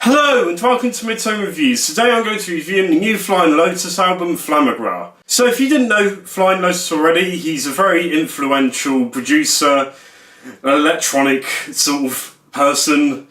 Hello and welcome to Midtone Reviews. Today I'm going to be reviewing the new Flying Lotus album, Flamagra. So if you didn't know Flying Lotus already, he's a very influential producer, an electronic sort of person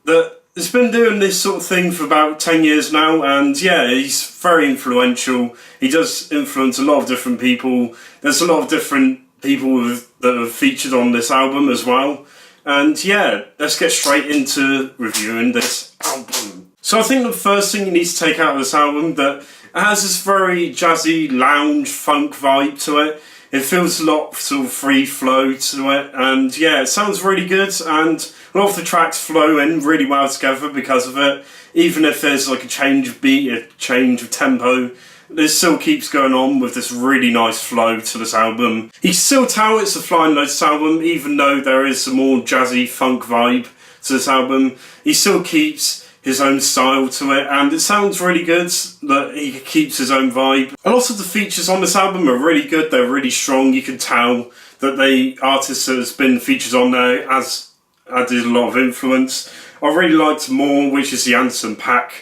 that has been doing this sort of thing for about 10 years now, and yeah, he's very influential. He does influence a lot of different people. There's a lot of different people that have featured on this album as well. And yeah, let's get straight into reviewing this album. So I think the first thing you need to take out of this album, that it has this very jazzy lounge funk vibe to it. It feels a lot sort of free flow to it, and yeah, it sounds really good, and a lot of the tracks flow in really well together because of it. Even if there's like a change of beat, a change of tempo, this still keeps going on with this really nice flow to this album. You can still tell it's a Flying Lotus album, even though there is a more jazzy funk vibe to this album. He still keeps his own style to it, and it sounds really good that he keeps his own vibe. A lot of the features on this album are really good, they're really strong. You can tell that the artist that has been featured on there has added a lot of influence. I really liked More, which is the Anderson .Paak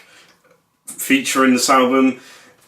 feature in this album.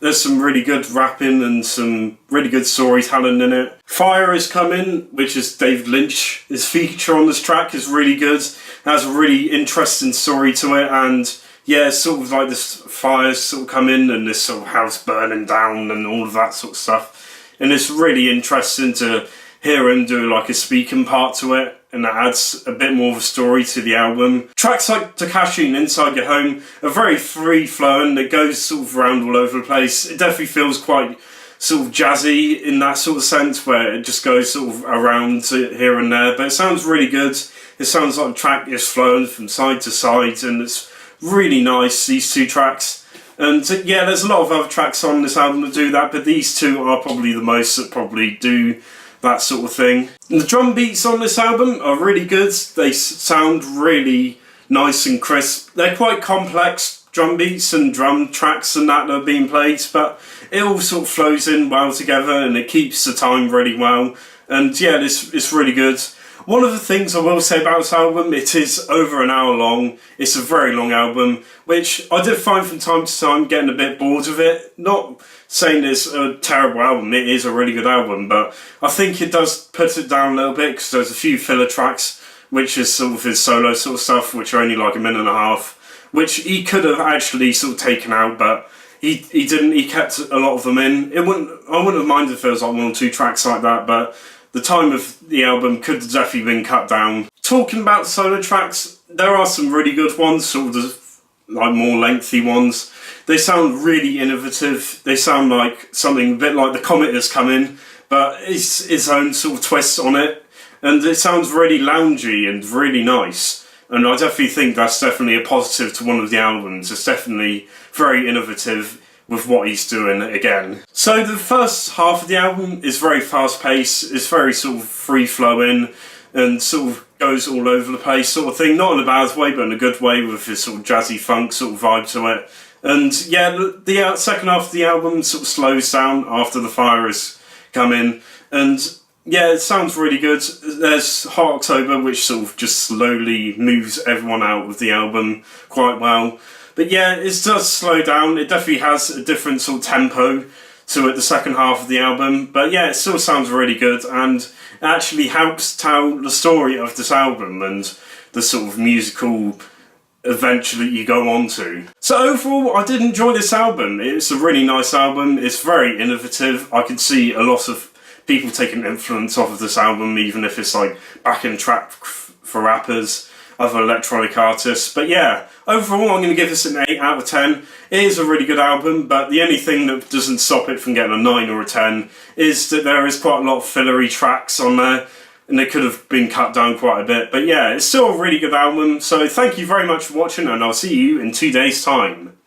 There's some really good rapping and some really good storytelling in it. Fire is Coming, which is David Lynch. His feature on this track is really good. It has a really interesting story to it, and yeah, it's sort of like this fire sort of come in and this sort of house burning down and all of that sort of stuff. And it's really interesting to hear him do like a speaking part to it, and that adds a bit more of a story to the album. Tracks like Takashi and Inside Your Home are very free-flowing. It goes sort of around all over the place. It definitely feels quite sort of jazzy in that sort of sense, where it just goes sort of around here and there, but it sounds really good. It sounds like the track is flowing from side to side, and it's really nice, these two tracks. And yeah, there's a lot of other tracks on this album that do that, but these two are probably the most that probably do that sort of thing. And the drum beats on this album are really good. They sound really nice and crisp. They're quite complex drum beats and drum tracks and that are being played, but it all sort of flows in well together and it keeps the time really well. And yeah, it's really good. One of the things I will say about this album, it is over an hour long. It's a very long album, which I did find from time to time getting a bit bored of it. Not saying it's a terrible album, it is a really good album, but I think it does put it down a little bit because there's a few filler tracks, which is sort of his solo sort of stuff, which are only like a minute and a half, which he could have actually sort of taken out, but he didn't. He kept a lot of them in. I wouldn't have minded if there was like one or two tracks like that, but the time of the album could have definitely been cut down. Talking about solo tracks, there are some really good ones, sort of like more lengthy ones. They sound really innovative. They sound like something a bit like The Comet Has Come In, but it's its own sort of twist on it. And it sounds really loungy and really nice. And I definitely think that's definitely a positive to one of the albums. It's definitely very innovative with what he's doing again. So the first half of the album is very fast paced, it's very sort of free flowing and sort of goes all over the place sort of thing, not in a bad way but in a good way with his sort of jazzy funk sort of vibe to it. And yeah, the second half of the album sort of slows down after the fire has come in, and yeah, it sounds really good. There's Hot October, which sort of just slowly moves everyone out of the album quite well. But yeah, it does slow down. It definitely has a different sort of tempo to it, the second half of the album. But yeah, it still sounds really good, and it actually helps tell the story of this album and the sort of musical adventure that you go on to. So overall, I did enjoy this album. It's a really nice album. It's very innovative. I can see a lot of people taking influence off of this album, even if it's like backing track for rappers, other electronic artists. But yeah, overall I'm going to give this an 8 out of 10. It is a really good album, but the only thing that doesn't stop it from getting a 9 or a 10 is that there is quite a lot of fillery tracks on there, and they could have been cut down quite a bit. But yeah, it's still a really good album, so thank you very much for watching, and I'll see you in 2 days' time.